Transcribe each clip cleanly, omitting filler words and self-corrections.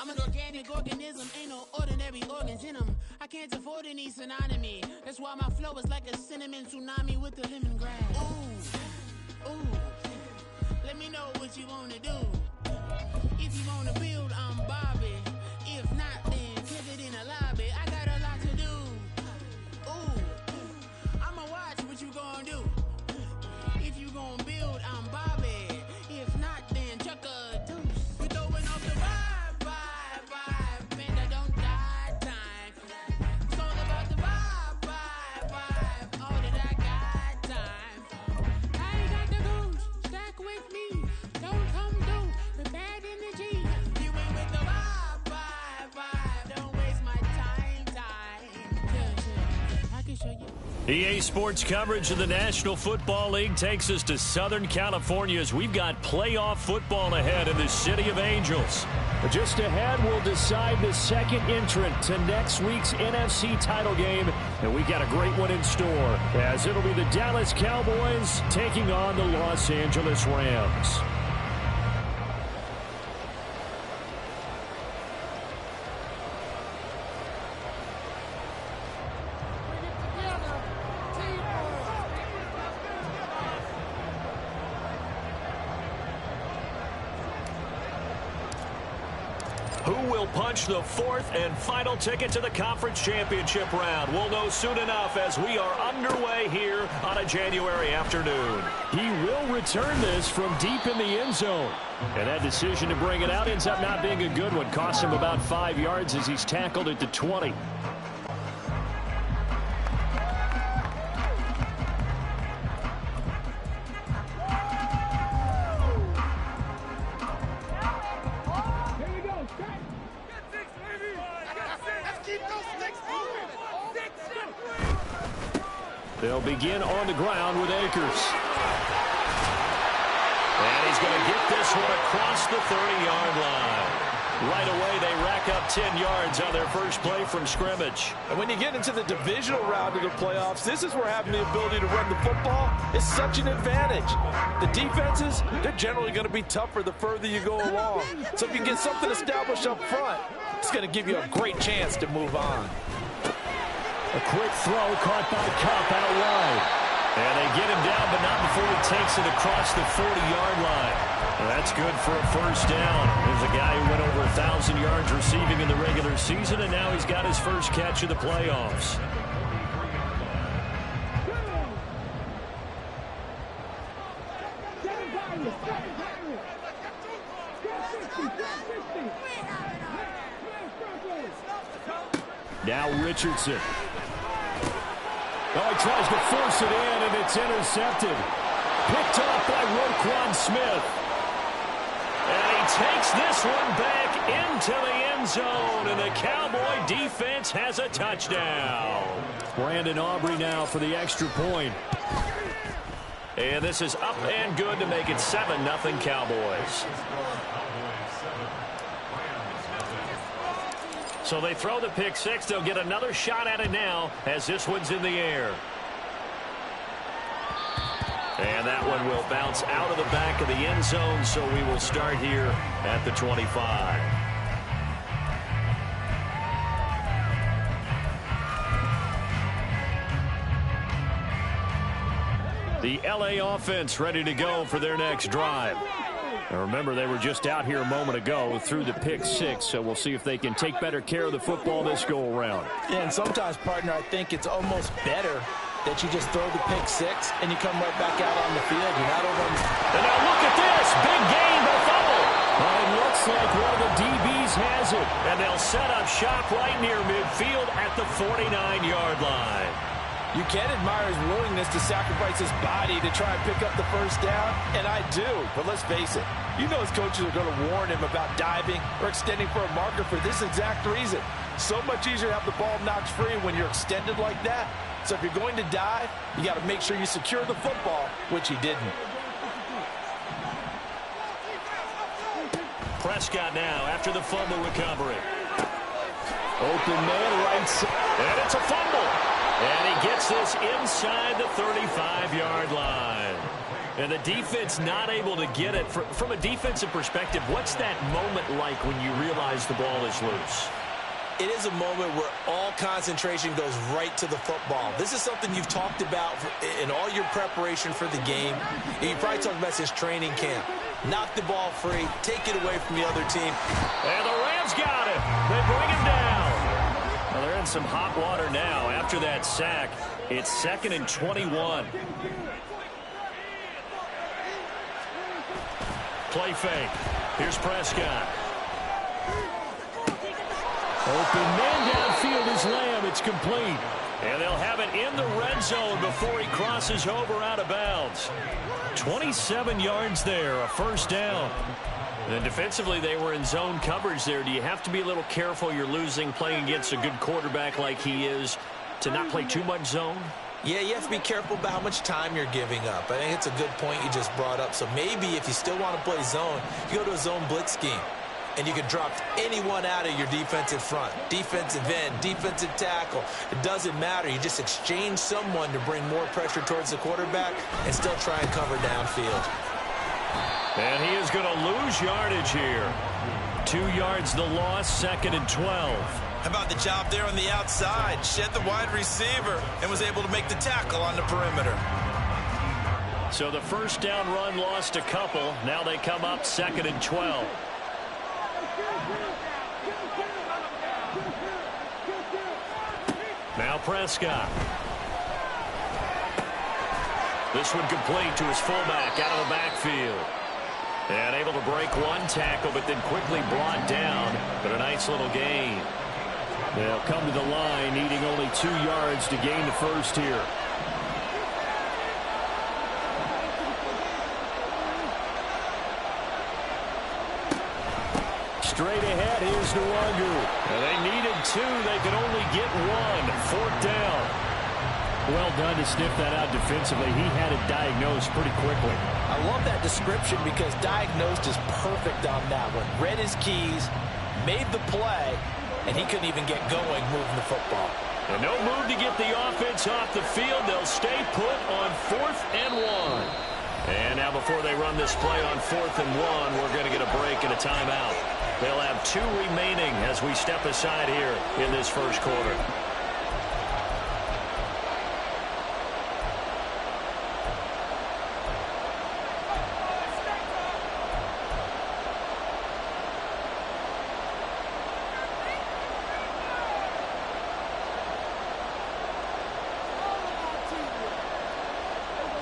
I'm an organic organism, ain't no ordinary organs in them. I can't afford any synonymy. That's why my flow is like a cinnamon tsunami with the lemongrass. Ooh, ooh. Let me know what you wanna do. If you wanna build, I'm Bobby. If not, then pivot in a lobby. I got a lot to do. Ooh, I'ma watch what you gonna do. If you gonna build, I'm Bobby. If not, then chuck a deuce. We throwing off the vibe, man, I don't die time. It's all about the vibe, all that I got time. I ain't got the goose, stack with me. Don't come through with bad energy. You ain't with the vibe, don't waste my time. Yeah, I can show you. EA Sports coverage of the National Football League takes us to Southern California as we've got playoff football ahead in the City of Angels. But just ahead, we'll decide the second entrant to next week's NFC title game, and we've got a great one in store, as it'll be the Dallas Cowboys taking on the Los Angeles Rams. Who will punch the fourth and final ticket to the conference championship round? We'll know soon enough as we are underway here on a January afternoon. He will return this from deep in the end zone. And that decision to bring it out ends up not being a good one. Costs him about 5 yards as he's tackled at the 20. They'll begin on the ground with Akers. And he's going to get this one across the 30-yard line. Right away, they rack up 10 yards on their first play from scrimmage. And when you get into the divisional round of the playoffs, this is where having the ability to run the football is such an advantage. The defenses, they're generally going to be tougher the further you go along. So if you can get something established up front, it's going to give you a great chance to move on. A quick throw caught by Kupp out wide. And they get him down, but not before he takes it across the 40-yard line. And that's good for a first down. There's a guy who went over 1,000 yards receiving in the regular season, and now he's got his first catch of the playoffs. Now Richardson. Oh, he tries to force it in, and it's intercepted. Picked off by Roquan Smith. And he takes this one back into the end zone, and the Cowboy defense has a touchdown. Brandon Aubrey now for the extra point. And this is up and good to make it 7-0 Cowboys. So they throw the pick six. They'll get another shot at it now as this one's in the air. And that one will bounce out of the back of the end zone, so we will start here at the 25. The LA offense ready to go for their next drive. Now remember, they were just out here a moment ago through the pick six, so we'll see if they can take better care of the football this go-around. Yeah, and sometimes, partner, I think it's almost better that you just throw the pick six and you come right back out on the field. You're not over. And now look at this. Big gain, but fumble. It looks like one of the DBs has it. And they'll set up shop right near midfield at the 49-yard line. You can admire his willingness to sacrifice his body to try and pick up the first down, and I do. But let's face it, you know his coaches are going to warn him about diving or extending for a marker for this exact reason. So much easier to have the ball knocked free when you're extended like that. So if you're going to dive, you got to make sure you secure the football, which he didn't. Prescott now after the fumble recovery. Open man right side. And it's a fumble. And he gets this inside the 35-yard line. And the defense not able to get it. From a defensive perspective, what's that moment like when you realize the ball is loose? It is a moment where all concentration goes right to the football. This is something you've talked about in all your preparation for the game. You probably talked about since training camp. Knock the ball free, take it away from the other team. And the Rams got him. They bring him down. Well, they're in some hot water now. After that sack, it's 2nd and 21. Play fake. Here's Prescott. Open man downfield is Lamb. It's complete. And they'll have it in the red zone before he crosses over out of bounds. 27 yards there, a first down. And defensively, they were in zone coverage there. Do you have to be a little careful? You're losing, playing against a good quarterback like he is, to not play too much zone? Yeah, you have to be careful about how much time you're giving up. I think it's a good point you just brought up. So maybe if you still want to play zone, you go to a zone blitz scheme. And you can drop anyone out of your defensive front. Defensive end, defensive tackle. It doesn't matter. You just exchange someone to bring more pressure towards the quarterback and still try and cover downfield. And he is going to lose yardage here. 2 yards the loss, 2nd and 12. How about the job there on the outside? Shed the wide receiver and was able to make the tackle on the perimeter. So the first down run lost a couple. Now they come up 2nd and 12. Now Prescott. This one complete to his fullback out of the backfield. And able to break one tackle, but then quickly brought down. But a nice little gain. They'll come to the line, needing only 2 yards to gain the first here. Straight ahead, here's Nwangu. And they needed 2. They could only get 1. 4th down. Well done to sniff that out defensively. He had it diagnosed pretty quickly. I love that description because diagnosed is perfect on that one. Read his keys, made the play, and he couldn't even get going moving the football. And no move to get the offense off the field. They'll stay put on 4th and 1. And now before they run this play on 4th and 1, we're going to get a break and a timeout. They'll have 2 remaining as we step aside here in this first quarter.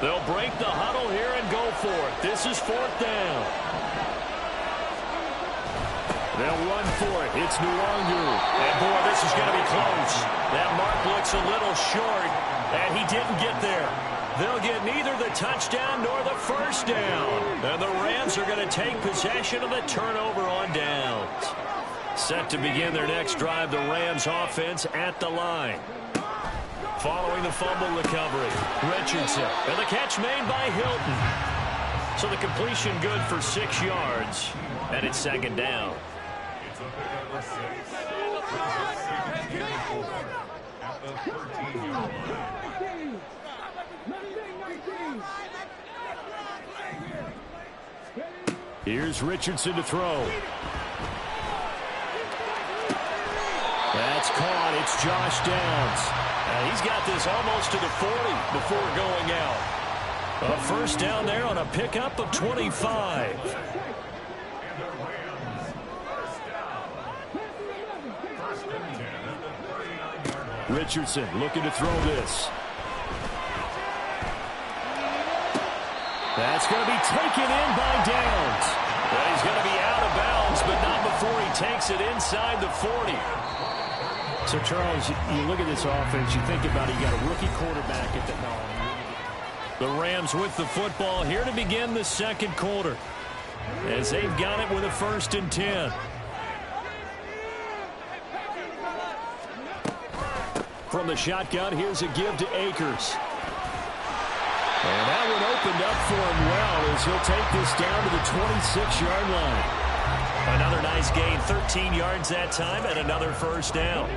They'll break the huddle here and go for it. This is 4th down. They'll run for it. It's Nwangu. And, boy, this is going to be close. That mark looks a little short, and he didn't get there. They'll get neither the touchdown nor the first down. And the Rams are going to take possession of the turnover on downs. Set to begin their next drive, the Rams offense at the line. Following the fumble recovery, Richardson. And the catch made by Hilton. So the completion good for 6 yards. And it's 2nd down. Here's Richardson to throw. That's caught. It's Josh Downs. And he's got this almost to the 40 before going out. A first down there on a pickup of 25. Richardson looking to throw this. That's going to be taken in by Downs. And he's going to be out of bounds, but not before he takes it inside the 40. So, Charles, you look at this offense, you think about it, you got a rookie quarterback at the helm. The Rams with the football here to begin the second quarter, as they've got it with a 1st and 10. From the shotgun, here's a give to Akers. And that one opened up for him well as he'll take this down to the 26-yard line. Another nice gain, 13 yards that time, and another first down.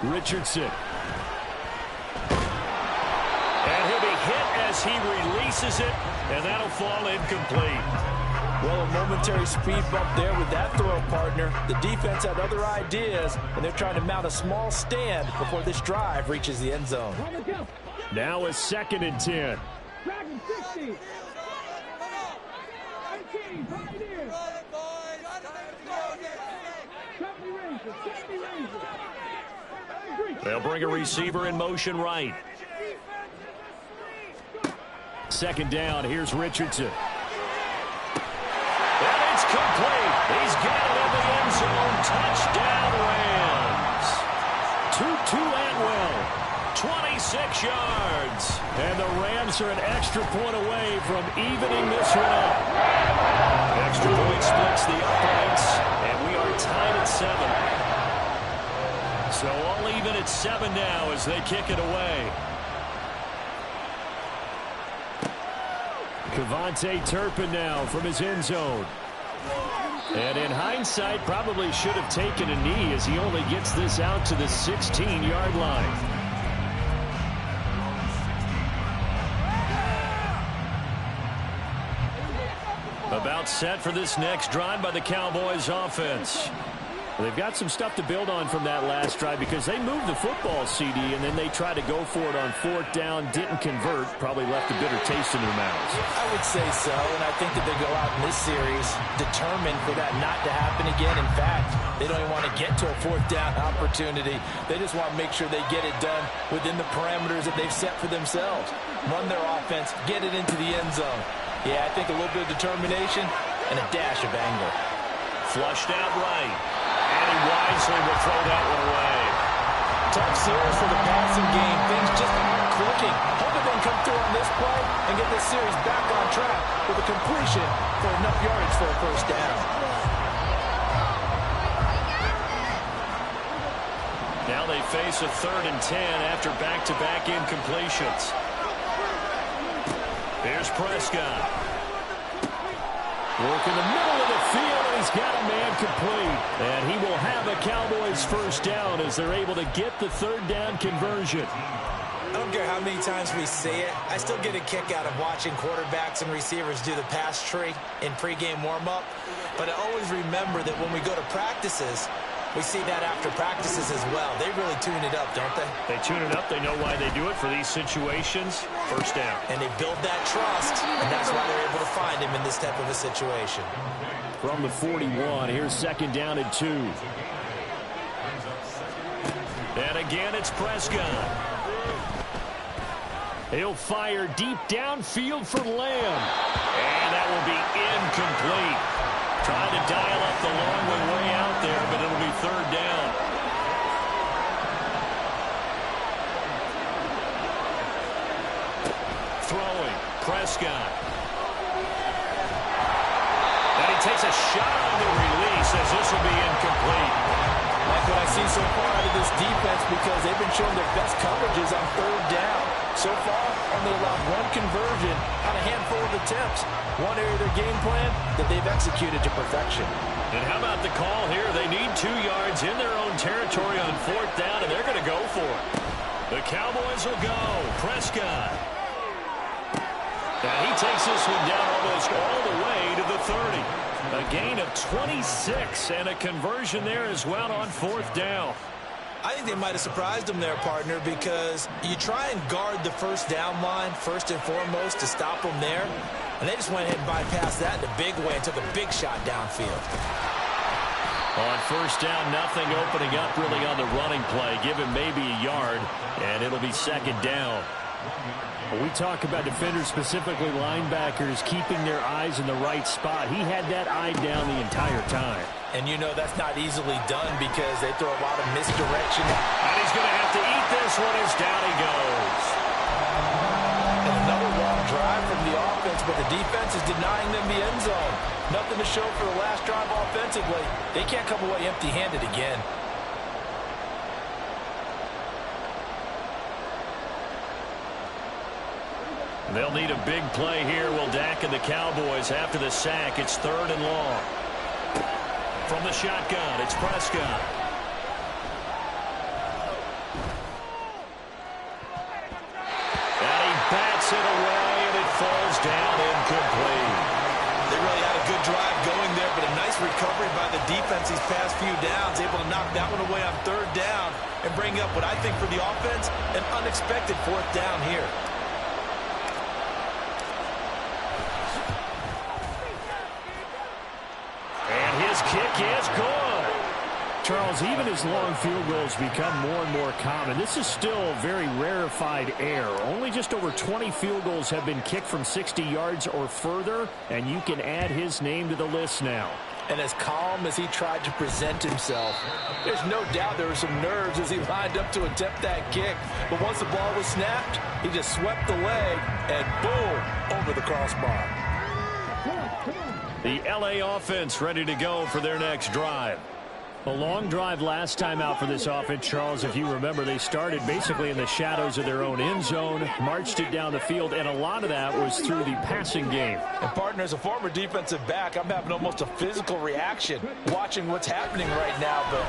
Richardson. And he'll be hit as he releases it, and that'll fall incomplete. Well, a momentary speed bump there with that throw, partner. The defense had other ideas, and they're trying to mount a small stand before this drive reaches the end zone. Now a 2nd and 10. They'll bring a receiver in motion right. 2nd down, here's Richardson. And it's complete. He's got it in the end zone. Touchdown, Rams. Tutu Atwell, 26 yards. And the Rams are an extra point away from evening this one up. Extra point splits the uprights, and we are tied at 7. So all even at 7 now as they kick it away. Kevontae Turpin now from his end zone. And in hindsight, probably should have taken a knee as he only gets this out to the 16-yard line. About set for this next drive by the Cowboys offense. They've got some stuff to build on from that last drive because they moved the football, CD, and then they tried to go for it on 4th down, didn't convert, probably left a bitter taste in their mouths. I would say so, and I think that they go out in this series determined for that not to happen again. In fact, they don't even want to get to a 4th down opportunity. They just want to make sure they get it done within the parameters that they've set for themselves. Run their offense, get it into the end zone. Yeah, I think a little bit of determination and a dash of anger. Flushed out right. And he wisely will throw that one away. Tough series for the passing game. Things just aren't clicking. Hoping they can come through on this play and get this series back on track with a completion for enough yardage for a 1st down. Now they face a 3rd and 10 after back-to-back incompletions. Here's Prescott. Work in the middle of the field, and he's got a man complete. And he will have a Cowboys 1st down as they're able to get the 3rd down conversion. I don't care how many times we say it, I still get a kick out of watching quarterbacks and receivers do the pass tree in pregame warm-up. But I always remember that when we go to practices, we see that after practices as well. They really tune it up, don't they? They tune it up. They know why they do it for these situations. 1st down. And they build that trust, and that's why they're able to find him in this type of a situation. From the 41, here's 2nd down and 2. And again, it's Prescott. He'll fire deep downfield for Lamb. And that will be incomplete. Trying to dial up the long way out there, but it'll be 3rd down. Throwing, Prescott. And he takes a shot on the release as this will be incomplete. Like what I see so far out of this defense because they've been showing their best coverages on 3rd down. So far, only allowed 1 conversion on a handful of attempts. One area of their game plan that they've executed to perfection. And how about the call here? They need 2 yards in their own territory on 4th down, and they're going to go for it. The Cowboys will go. Prescott. And he takes this one down almost all the way to the 30. A gain of 26 and a conversion there as well on 4th down. I think they might have surprised them there, partner, because you try and guard the 1st down line first and foremost to stop them there, and they just went ahead and bypassed that in a big way and took a big shot downfield. On 1st down, nothing opening up really on the running play. Give him maybe a yard, and it'll be 2nd down. When we talk about defenders, specifically linebackers, keeping their eyes in the right spot, he had that eye down the entire time. And you know that's not easily done because they throw a lot of misdirection. And he's going to have to eat this one as down he goes. And another long drive from the offense, but the defense is denying them the end zone. Nothing to show for the last drive offensively. They can't come away empty-handed again. They'll need a big play here. Will Dak and the Cowboys after the sack. It's 3rd and long. From the shotgun, it's Prescott. recovery by the defense these past few downs, able to knock that one away on third down and bring up what I think for the offense, an unexpected fourth down here. And his kick is good. Charles, even as long field goals become more and more common, this is still very rarefied air. Only just over 20 field goals have been kicked from 60 yards or further, and you can add his name to the list now. And as calm as he tried to present himself, there's no doubt there were some nerves as he lined up to attempt that kick. But once the ball was snapped, he just swept the leg and boom, over the crossbar. The LA offense ready to go for their next drive. A long drive last time out for this offense, Charles. If you remember, they started basically in the shadows of their own end zone, marched it down the field, and a lot of that was through the passing game. And, partner, as a former defensive back, I'm having almost a physical reaction watching what's happening right now. But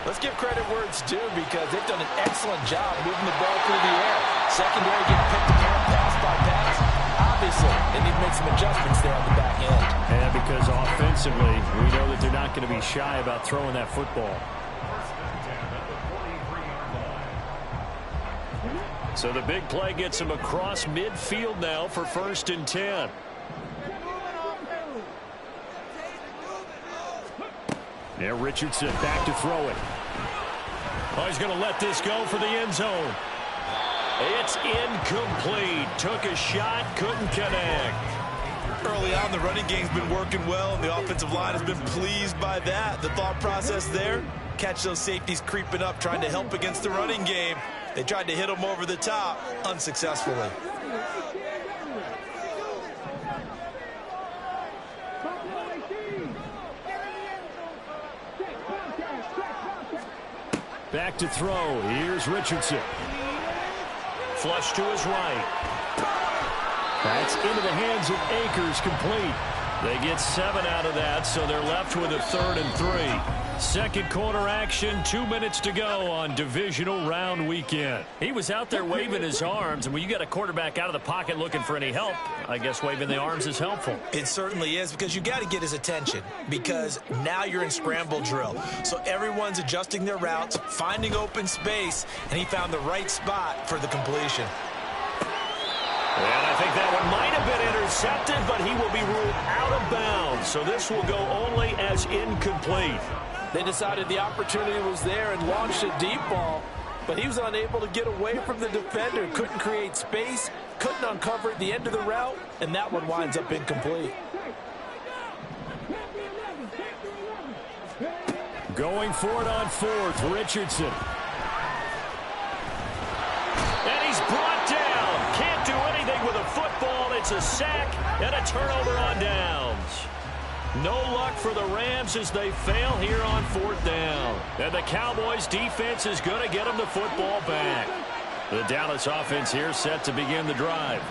let's give credit where it's due because they've done an excellent job moving the ball through the air. Secondary getting picked apart pass by pass. Obviously, they need to make some adjustments there on the back end. And because offensively, we know that they're not going to be shy about throwing that football. So the big play gets him across midfield now for 1st and 10. Now Richardson back to throw it. Oh, he's going to let this go for the end zone. It's incomplete. Took a shot, couldn't connect. Early on, the running game's been working well, and the offensive line has been pleased by that. The thought process there, catch those safeties creeping up, trying to help against the running game. They tried to hit them over the top, unsuccessfully. Back to throw. Here's Richardson. Flush to his right. That's into the hands of Akers, complete. They get 7 out of that, so they're left with a 3rd and 3. Second quarter action, 2 minutes to go on divisional round weekend. He was out there waving his arms, and when you got a quarterback out of the pocket looking for any help, I guess waving the arms is helpful. It certainly is, because you got to get his attention, because now you're in scramble drill. So everyone's adjusting their routes, finding open space, and he found the right spot for the completion. And I think that one might have been intercepted, but he will be ruled out of bounds. So this will go only as incomplete. They decided the opportunity was there and launched a deep ball, but he was unable to get away from the defender. Couldn't create space, couldn't uncover at the end of the route, and that one winds up incomplete. Going for it on 4th, Richardson. And he's brought down. Can't do anything with a football. It's a sack and a turnover on downs. No luck for the Rams as they fail here on 4th down. And the Cowboys defense is going to get them the football back. The Dallas offense here set to begin the drive.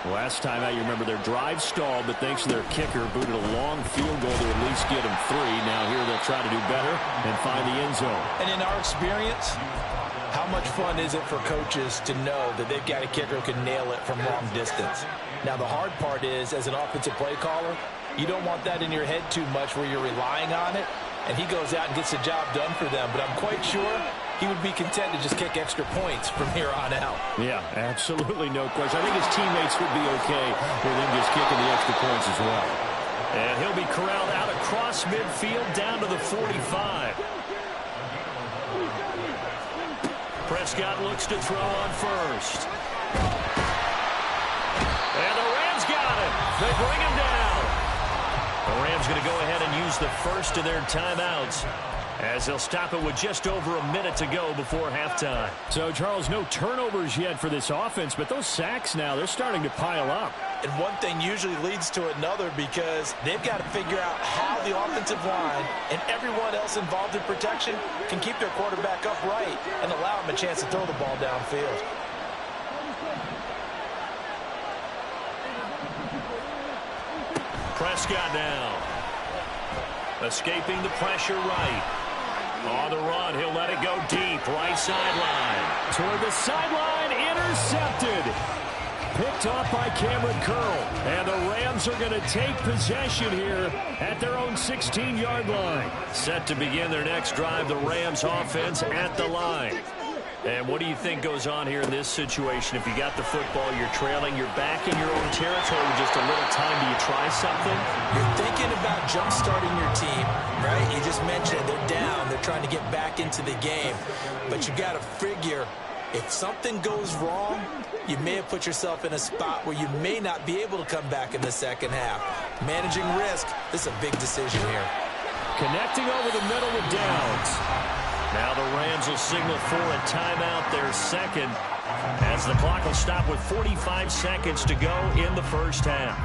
Last time out, you remember their drive stalled, but thanks to their kicker, booted a long field goal to at least get them 3. Now here they'll try to do better and find the end zone. And in our experience, how much fun is it for coaches to know that they've got a kicker who can nail it from long distance? Now, the hard part is, as an offensive play caller, you don't want that in your head too much where you're relying on it, and he goes out and gets the job done for them. But I'm quite sure he would be content to just kick extra points from here on out. Yeah, absolutely no question. I think his teammates would be okay with him just kicking the extra points as well. And he'll be corralled out across midfield down to the 45. Prescott looks to throw on 1st. And the Rams got him. They bring him down. The Rams going to go ahead and use the first of their timeouts as they'll stop it with just over a minute to go before halftime. So, Charles, no turnovers yet for this offense, but those sacks now, they're starting to pile up. And one thing usually leads to another because they've got to figure out how the offensive line and everyone else involved in protection can keep their quarterback upright and allow him a chance to throw the ball downfield. Prescott now. Escaping the pressure right. On the run, he'll let it go deep. Right sideline. Toward the sideline, intercepted. Picked off by Cameron Curl. And the Rams are going to take possession here at their own 16-yard line. Set to begin their next drive, the Rams offense at the line. And what do you think goes on here in this situation? If you got the football, you're trailing, you're back in your own territory with just a little time. Do you try something? You're thinking about jump-starting your team, right? You just mentioned it. They're down. They're trying to get back into the game. But you got to figure, if something goes wrong, you may have put yourself in a spot where you may not be able to come back in the second half. Managing risk, this is a big decision here. Connecting over the middle with Downs. Now the Rams will signal for a timeout, their second, as the clock will stop with 45 seconds to go in the first half.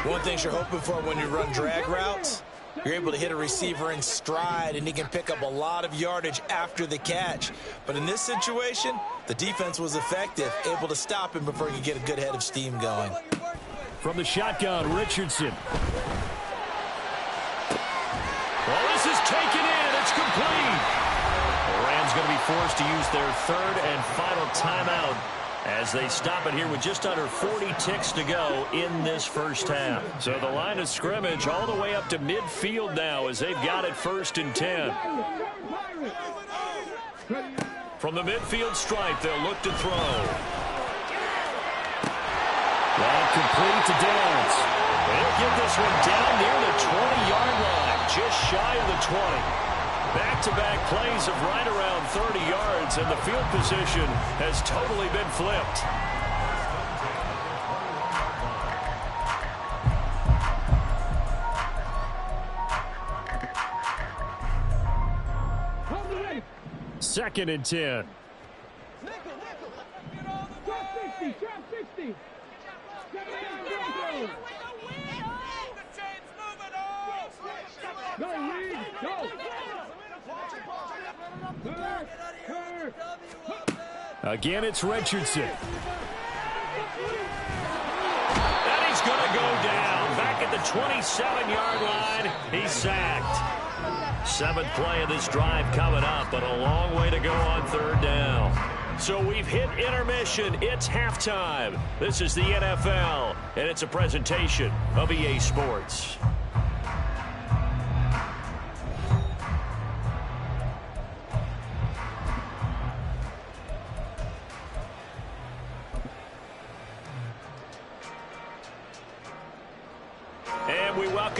One thing you're hoping for when you run drag routes, you're able to hit a receiver in stride, and he can pick up a lot of yardage after the catch. But in this situation, the defense was effective, able to stop him before he could get a good head of steam going. From the shotgun, Richardson. Well, this is taken in. It's complete. The Rams going to be forced to use their third and final timeout as they stop it here with just under 40 ticks to go in this first half. So the line of scrimmage all the way up to midfield now as they've got it 1st and 10. From the midfield stripe, they'll look to throw. That complete to Downs. They'll get this one down near the 20-yard line, just shy of the 20. Back-to-back plays of right around 30 yards, and the field position has totally been flipped. Second and 10. Again, it's Richardson. And he's going to go down. Back at the 27-yard line, he's sacked. 7th play of this drive coming up, but a long way to go on 3rd down. So we've hit intermission. It's halftime. This is the NFL, and it's a presentation of EA Sports.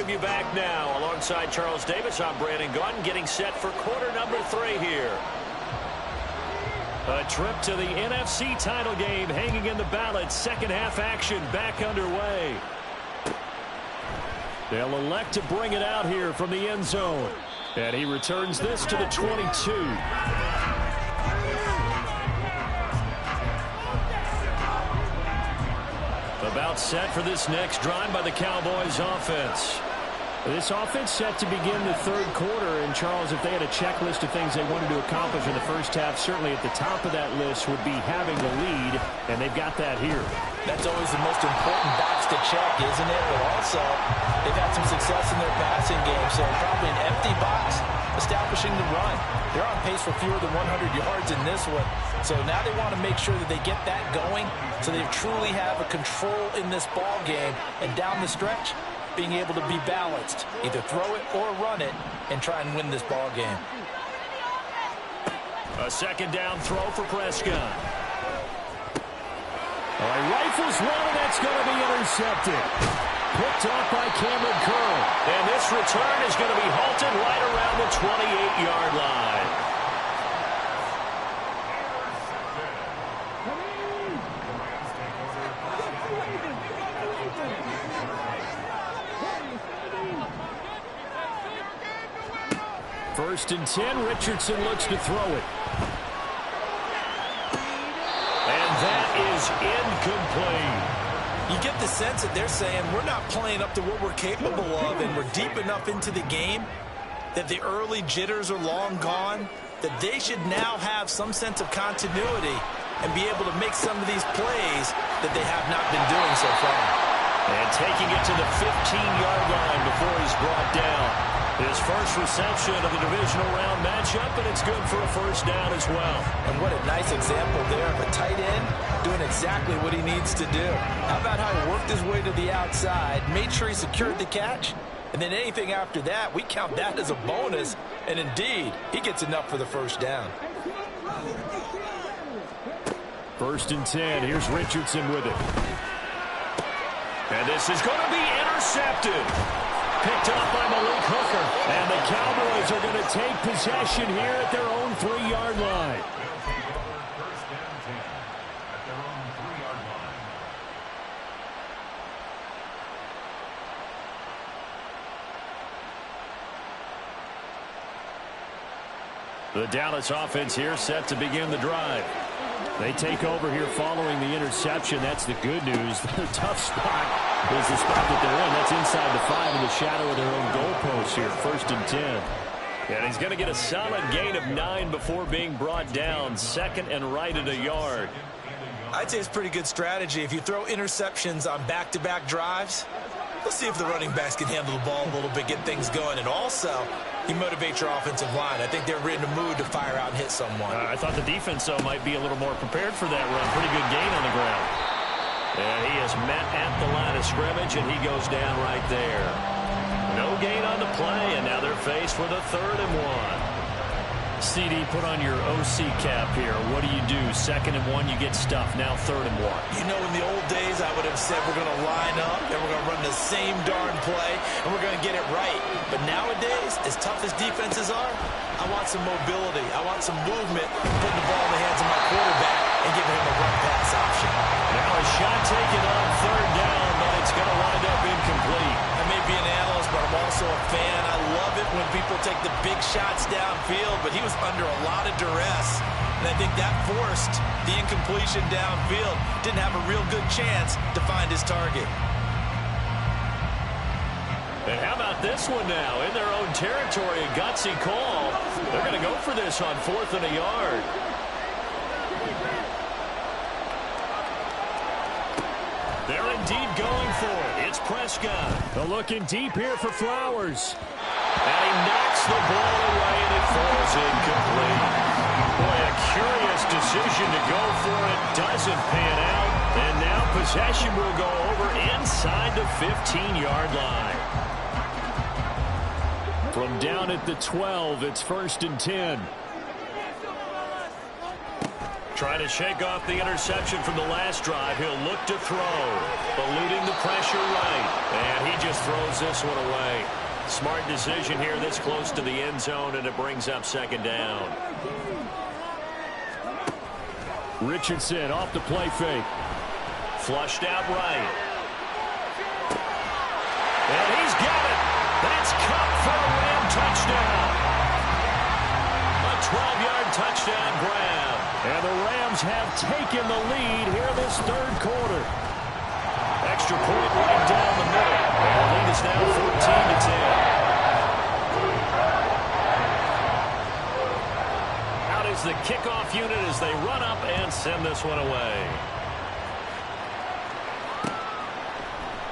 You back now alongside Charles Davis. I'm Brandon Gaudin, getting set for quarter number 3 here. A trip to the NFC title game hanging in the balance. Second half action back underway. They'll elect to bring it out here from the end zone, and he returns this to the 22. About set for this next drive by the Cowboys offense. This offense set to begin the 3rd quarter, and Charles, if they had a checklist of things they wanted to accomplish in the first half, certainly at the top of that list would be having the lead, and they've got that here. That's always the most important box to check, isn't it? But also, they've had some success in their passing game, so probably an empty box establishing the run. They're on pace for fewer than 100 yards in this one, so now they want to make sure that they get that going so they truly have a control in this ball game, and down the stretch, being able to be balanced, either throw it or run it, and try and win this ball game. A second down throw for Prescott. All right, rifles one, and that's going to be intercepted. Picked off by Cameron Curl. And this return is going to be halted right around the 28-yard line. First and 10, Richardson looks to throw it. And that is incomplete. You get the sense that they're saying we're not playing up to what we're capable of, and we're deep enough into the game that the early jitters are long gone, that they should now have some sense of continuity and be able to make some of these plays that they have not been doing so far. And taking it to the 15-yard line before he's brought down. His first reception of the divisional round matchup, and it's good for a first down as well. And what a nice example there of a tight end doing exactly what he needs to do. How about how he worked his way to the outside, made sure he secured the catch, and then anything after that, we count that as a bonus. And indeed, he gets enough for the first down. 1st and 10. Here's Richardson with it. And this is going to be intercepted. Picked up by Malik Hooker. And the Cowboys are going to take possession here at their own 3-yard line. The Dallas offense here set to begin the drive. They take over here following the interception. That's the good news. Their tough spot is the spot that they're in. That's inside the 5 in the shadow of their own goalpost here. 1st and 10. And he's going to get a solid gain of 9 before being brought down. 2nd and right at a yard. I'd say it's pretty good strategy. If you throw interceptions on back-to-back drives, let's see if the running backs can handle the ball a little bit, get things going. And also, you motivate your offensive line. I think they're in the mood to fire out and hit someone. I thought the defense, though, might be a little more prepared for that run. Pretty good gain on the ground. And he is met at the line of scrimmage, and he goes down right there. No gain on the play, and now they're faced with a 3rd and 1. CD, put on your OC cap here. What do you do? 2nd and 1, you get stuffed. Now 3rd and 1. You know, in the old days, I would have said we're going to line up and we're going to run the same darn play and we're going to get it right. But nowadays, as tough as defenses are, I want some mobility. I want some movement, putting the ball in the hands of my quarterback and giving him a run-pass option. Now a shot taken on 3rd down, but it's going to wind up incomplete. I may be an analyst, but I'm also a fan. I love it when people take the big shots downfield, but he was under a lot of duress. And I think that forced the incompletion downfield. Didn't have a real good chance to find his target. And how about this one now? In their own territory, a gutsy call. They're going to go for this on 4th and a yard. They're indeed going for it. It's Prescott. Looking deep here for Flowers. And he knocks the ball away, and it falls incomplete. Boy, a curious decision to go for it. Doesn't pan out. And now possession will go over inside the 15-yard line. From down at the 12, it's 1st and 10. Trying to shake off the interception from the last drive. He'll look to throw. Eluding the pressure right. And he just throws this one away. Smart decision here this close to the end zone, and it brings up 2nd down. Richardson off the play fake. Flushed out right. And he's got it. That's Cup for a Ram touchdown. A 12-yard touchdown grab. And the Rams have taken the lead here this 3rd quarter. Extra point right down the middle. And the lead is now 14-10. Out is the kickoff unit as they run up and send this one away.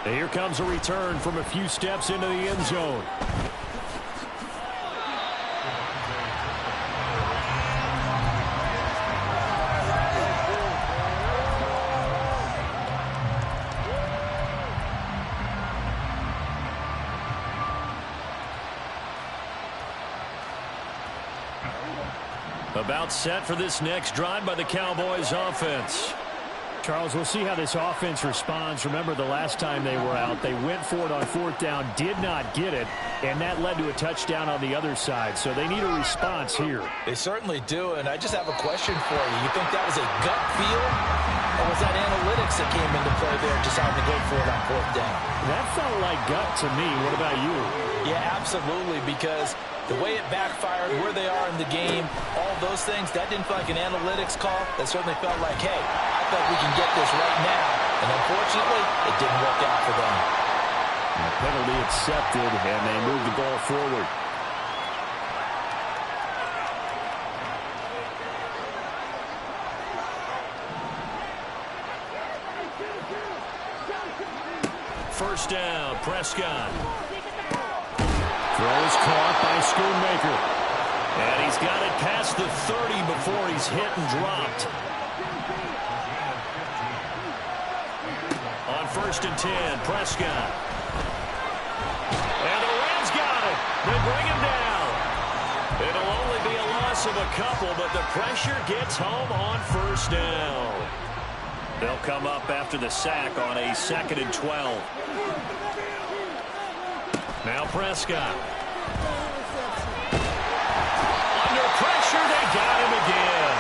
And here comes a return from a few steps into the end zone. About set for this next drive by the Cowboys offense. Charles, we'll see how this offense responds. Remember, the last time they were out, they went for it on 4th down, did not get it, and that led to a touchdown on the other side. So they need a response here. They certainly do, and I just have a question for you. You think that was a gut feel, or was that analytics that came into play there deciding to go for it on 4th down? That felt like gut to me. What about you? Yeah, absolutely, because the way it backfired, where they are in the game, all those things, that didn't feel like an analytics call. That certainly felt like, hey, I think we can get this right now. And unfortunately, it didn't work out for them. The penalty accepted, and they move the ball forward. First down, Prescott. Throw is caught by Schoonmaker. And he's got it past the 30 before he's hit and dropped. On 1st and 10, Prescott. And the Rams got it. They bring him down. It'll only be a loss of a couple, but the pressure gets home on 1st down. They'll come up after the sack on a 2nd and 12. Now Prescott. Under pressure, they got him again.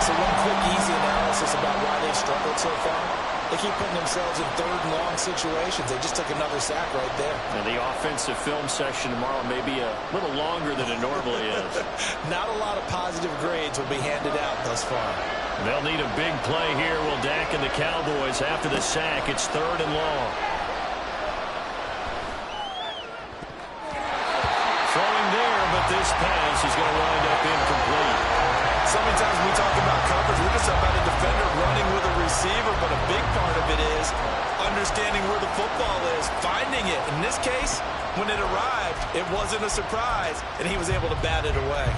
So one quick, easy analysis about why they've struggled so far. They keep putting themselves in 3rd and long situations. They just took another sack right there. And the offensive film session tomorrow may be a little longer than it normally is. Not a lot of positive grades will be handed out thus far. They'll need a big play here. Will Dak and the Cowboys after the sack. It's 3rd and long. Throwing there, but this pass is going to wind up incomplete. So many times we talk about coverage, we're just about a defender running with a receiver, but a big part of it is understanding where the football is, finding it. In this case, when it arrived, it wasn't a surprise, and he was able to bat it away.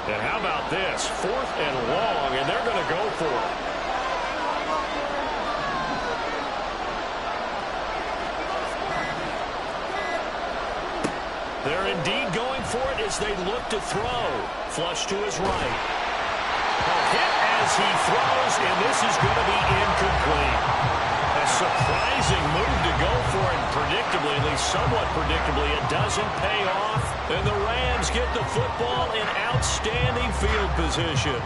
And how about this? 4th and long, and they're going to go for it. They're indeed going for it as they look to throw. Flush to his right. A hit as he throws, and this is going to be incomplete. A surprising move to go for it, and predictably, at least somewhat predictably, it doesn't pay off. And the Rams get the football in outstanding field position.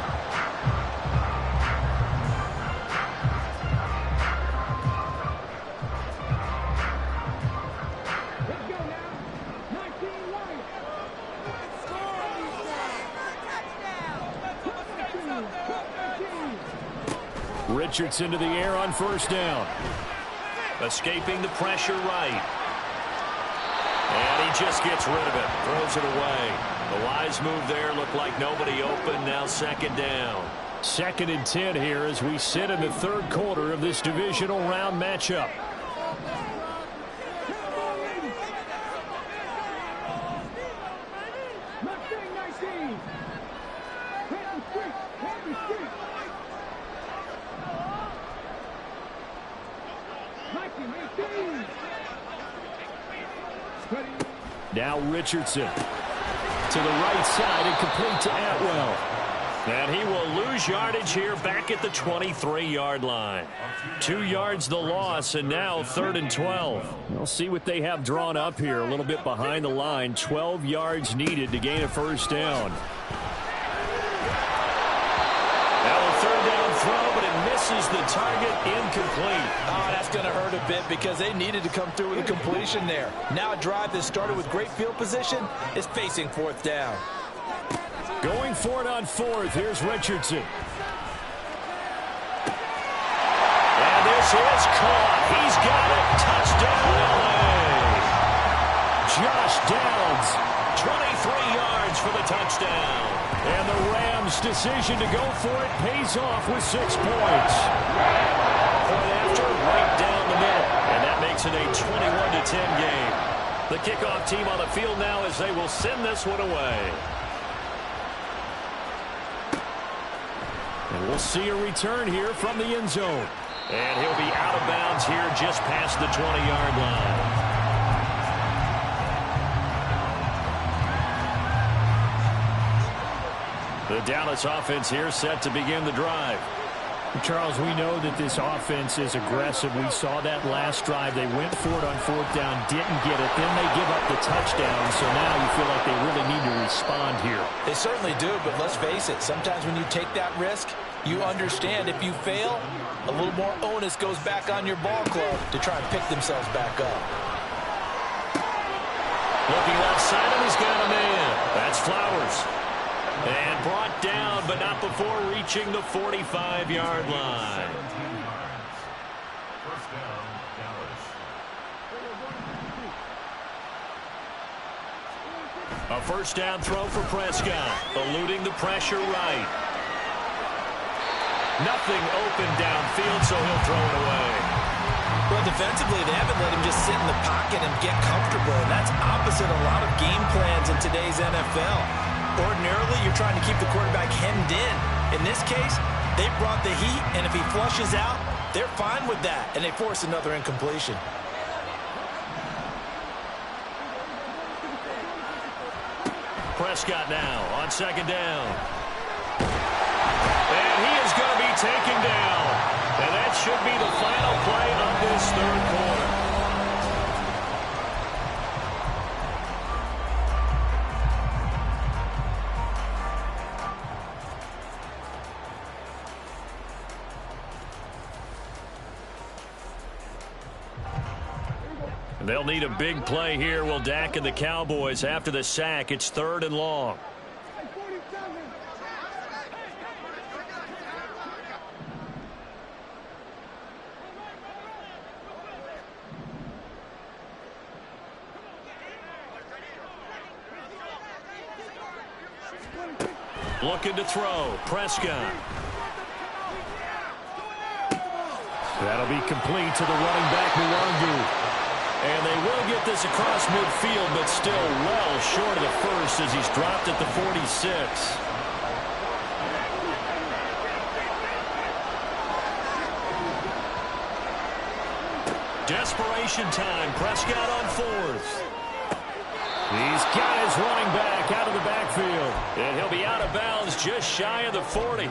Richardson to the air on 1st down. Escaping the pressure right. And he just gets rid of it. Throws it away. The wise move there. Looked like nobody open. Now 2nd down. 2nd and 10 here as we sit in the 3rd quarter of this divisional round matchup. Now Richardson to the right side and complete to Atwell. And he will lose yardage here back at the 23-yard line. 2 yards the loss, and now 3rd and 12. We'll see what they have drawn up here. A little bit behind the line. 12 yards needed to gain a 1st down. Now a 3rd down throw, but it misses the target. Incomplete. Oh, that's going to hurt a bit because they needed to come through with a completion there. Now a drive that started with great field position is facing 4th down. Going for it on 4th. Here's Richardson. And this is caught. He's got it. Touchdown, LA. Josh Downs, 23 yards for the touchdown. And the Rams' decision to go for it pays off with 6 points. Point after, right down the middle. And that makes it a 21-10 game. The kickoff team on the field now as they will send this one away. And we'll see a return here from the end zone. And he'll be out of bounds here just past the 20-yard line. The Dallas offense here set to begin the drive. Charles, we know that this offense is aggressive. We saw that last drive. They went for it on 4th down, didn't get it. Then they give up the touchdown, so now you feel like they really need to respond here. They certainly do, but let's face it. Sometimes when you take that risk, you understand if you fail, a little more onus goes back on your ball club to try and pick themselves back up. Looking left side, and he's got a man. That's Flowers. And brought down, but not before reaching the 45-yard line. First down, Dallas. A first down throw for Prescott, eluding the pressure right. Nothing open downfield, so he'll throw it away. Well, defensively, they haven't let him just sit in the pocket and get comfortable, and that's opposite a lot of game plans in today's NFL. Ordinarily, you're trying to keep the quarterback hemmed in. In this case, they brought the heat, and if he flushes out, they're fine with that, and they force another incompletion. Prescott now on second down. And he is going to be taken down. And that should be the final play of this third quarter. They'll need a big play here. Will Dak and the Cowboys after the sack. It's 3rd and long. Looking to throw. Prescott. That'll be complete to the running back, Mulangu. And they will get this across midfield, but still well short of the first as he's dropped at the 46. Desperation time. Prescott on 4th. He's got his running back out of the backfield. And he'll be out of bounds just shy of the 40.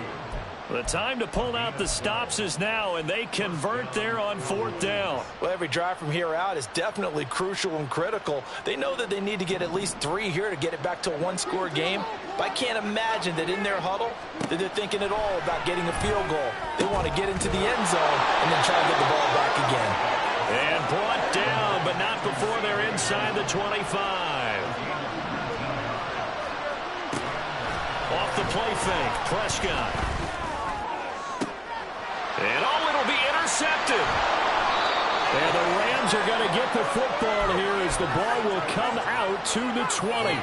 The time to pull out the stops is now, and they convert there on 4th down. Well, every drive from here out is definitely crucial and critical. They know that they need to get at least 3 here to get it back to a one-score game. But I can't imagine that in their huddle that they're thinking at all about getting a field goal. They want to get into the end zone and then try to get the ball back again. And brought down, but not before they're inside the 25. Off the play fake, Prescott. And it'll be intercepted. And the Rams are going to get the football here as the ball will come out to the 20.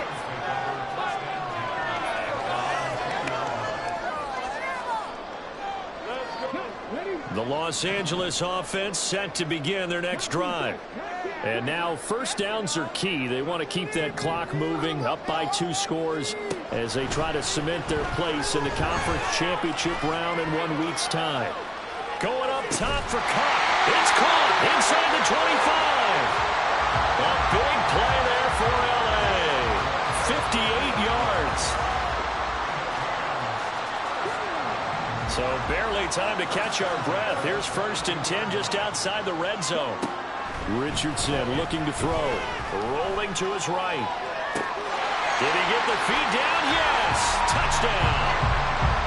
The Los Angeles offense set to begin their next drive. And now first downs are key. They want to keep that clock moving, up by 2 scores as they try to cement their place in the conference championship round in 1 week's time. Going up top for Cook. It's caught inside the 25. A big play there for LA. 58 yards. So barely time to catch our breath. Here's 1st and 10 just outside the red zone. Richardson looking to throw. Rolling to his right. Did he get the feed down? Yes. Touchdown.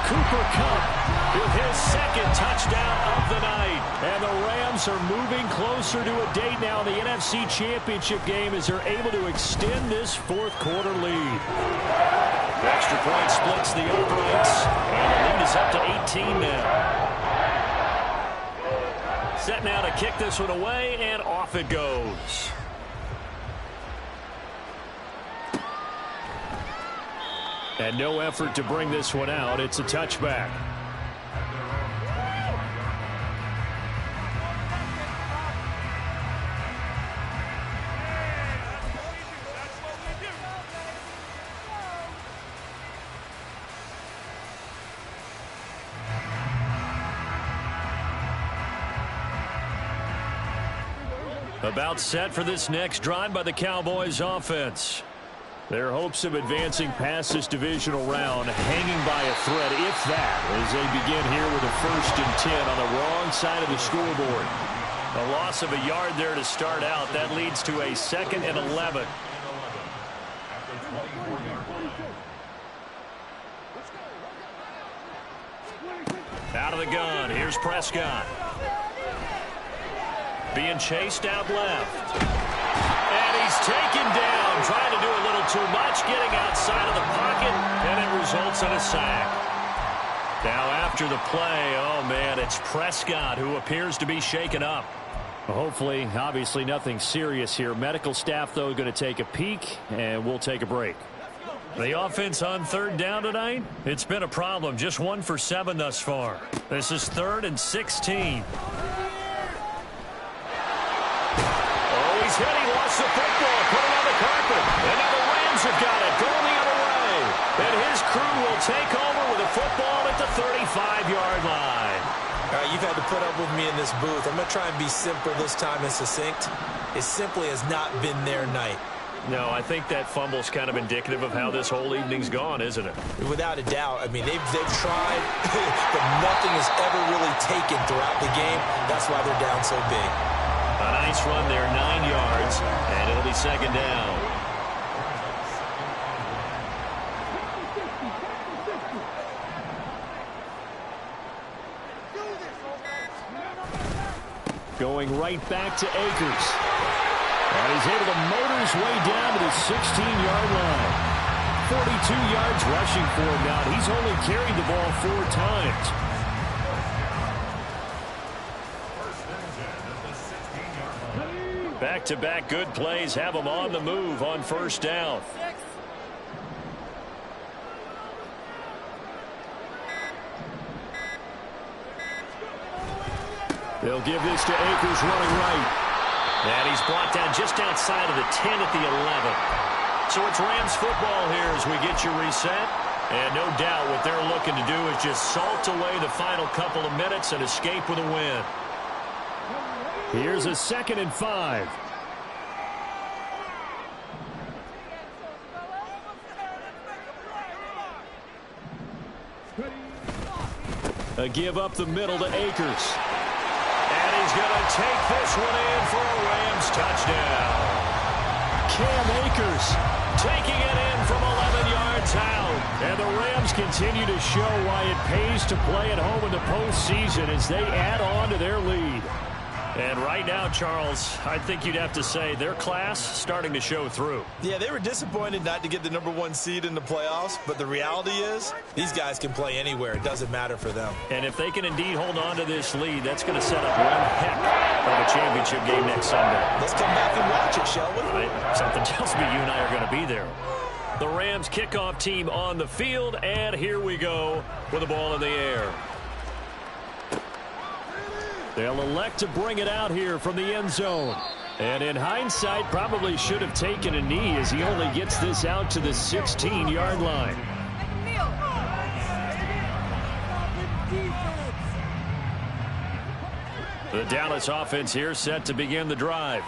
Cooper Kupp with his 2nd touchdown of the night. And the Rams are moving closer to a date now in the NFC Championship game as they're able to extend this 4th quarter lead. Extra point splits the uprights. And the lead is up to 18 now. Set now to kick this one away, and off it goes. And no effort to bring this one out. It's a touchback. About set for this next drive by the Cowboys offense. Their hopes of advancing past this divisional round hanging by a thread, if that, as they begin here with a 1st and 10 on the wrong side of the scoreboard. A loss of a yard there to start out. That leads to a 2nd and 11. Out of the gun. Here's Prescott. Being chased out left. And he's taken down, trying to do a little too much, getting outside of the pocket, and it results in a sack. Now after the play, oh man, it's Prescott who appears to be shaken up. Hopefully, obviously nothing serious here. Medical staff, though, going to take a peek, and we'll take a break. The offense on third down tonight, it's been a problem. Just 1 for 7 thus far. This is 3rd and 16. Oh, he's hit. He lost the football. Put it on the carpet. And now the Rams have got it. Going the other way. And his crew will take over with a football at the 35-yard line. All right, you've had to put up with me in this booth. I'm going to try and be simple this time and succinct. It simply has not been their night. No, I think that fumble's kind of indicative of how this whole evening's gone, isn't it? Without a doubt. I mean, they've tried, but nothing has ever really taken throughout the game. That's why they're down so big. A nice run there, 9 yards, and it'll be 2nd down. Going right back to Akers. And he's able to motor his way down to the 16-yard line. 42 yards rushing for him now. He's only carried the ball 4 times. Back-to-back good plays have him on the move on 1st down. They'll give this to Akers running right. And he's brought down just outside of the 10 at the 11. So it's Rams football here as we get you reset. And no doubt what they're looking to do is just salt away the final couple of minutes and escape with a win. Here's a 2nd and 5. A give up the middle to Akers. And he's going to take this one in for a Rams touchdown. Cam Akers taking it in from 11 yards out. And the Rams continue to show why it pays to play at home in the postseason as they add on to their lead. And right now, Charles, I think you'd have to say their class starting to show through. Yeah, they were disappointed not to get the #1 seed in the playoffs, but the reality is these guys can play anywhere. It doesn't matter for them. And if they can indeed hold on to this lead, that's going to set up one heck of a championship game next Sunday. Let's come back and watch it, shall we? Right. Something tells me you and I are going to be there. The Rams kickoff team on the field, and here we go with the ball in the air. They'll elect to bring it out here from the end zone. And in hindsight, probably should have taken a knee as he only gets this out to the 16-yard line. The Dallas offense here set to begin the drive.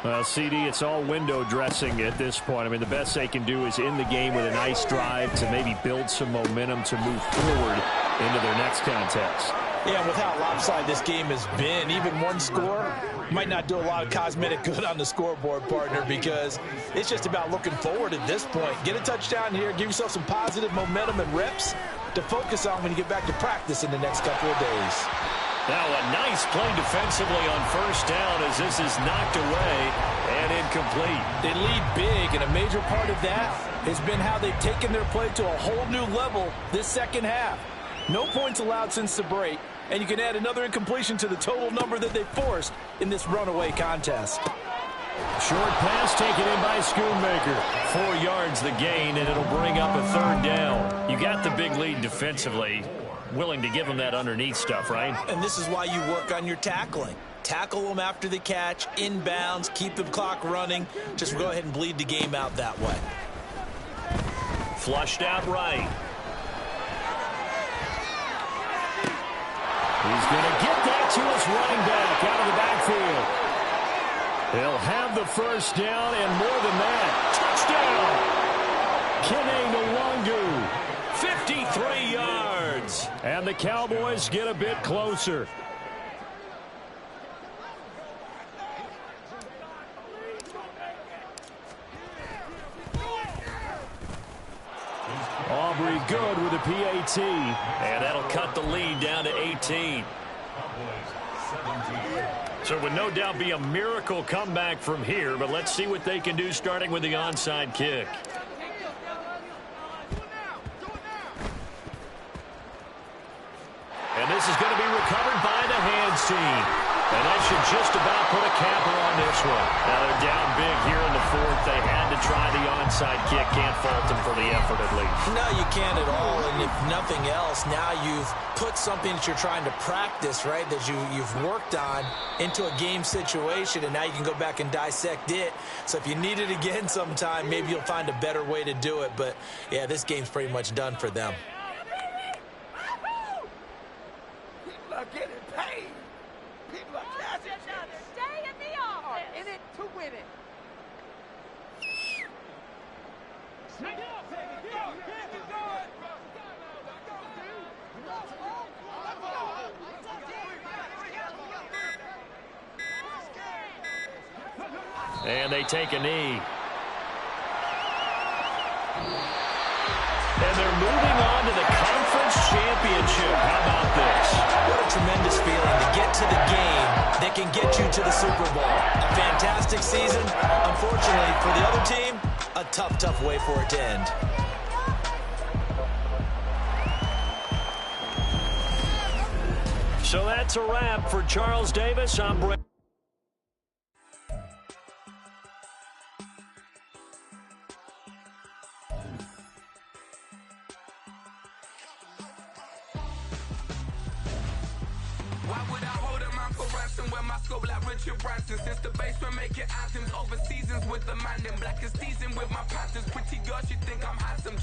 Well, CD, it's all window dressing at this point. I mean, the best they can do is in the game with a nice drive to maybe build some momentum to move forward into their next contest. Yeah, with how lopsided this game has been, even one score might not do a lot of cosmetic good on the scoreboard, partner, because it's just about looking forward at this point. Get a touchdown here, give yourself some positive momentum and reps to focus on when you get back to practice in the next couple of days. Now a nice play defensively on 1st down as this is knocked away and incomplete. They lead big, and a major part of that has been how they've taken their play to a whole new level this second half. No points allowed since the break, and you can add another incompletion to the total number that they forced in this runaway contest. Short pass taken in by Schoonmaker. 4 yards the gain, and it'll bring up a 3rd down. You got the big lead defensively. Willing to give them that underneath stuff, right? And this is why you work on your tackling. Tackle them after the catch, inbounds, keep the clock running. Just go ahead and bleed the game out that way. Flushed out right. He's going to get that to his running back out of the backfield. They'll have the 1st down and more than that. Touchdown! Kene Nwangu, 53 yards. And the Cowboys get a bit closer. Aubrey good with a PAT. And that'll cut the lead down to 18. So it would no doubt be a miracle comeback from here, but let's see what they can do starting with the onside kick. And this is going to be recovered by the hands team. And that should just about put a capper on this one. Now they're down big here in the 4th. They had to try the onside onside kick. Can't fault him for the effort, at least. No, you can't at all. And if nothing else, now you've put something that you're trying to practice, right, that you've worked on into a game situation, and now you can go back and dissect it. So if you need it again sometime, maybe you'll find a better way to do it. But, yeah, this game's pretty much done for them. People are getting paid. People are cashing checks. Stay in the office. In it to win it. And they take a knee. And they're moving on to the conference championship. How about this? What a tremendous feeling to get to the game that can get you to the Super Bowl. A fantastic season. Unfortunately, for the other team, a tough, tough way for it to end. So that's a wrap for Charles Davis. I'm Brett. Why would I hold him out for ransom when my scope like Richard Branson? Since the basement making anthems over seasons with the man in black is seasoned with my patterns. Pretty girl, she think I'm handsome.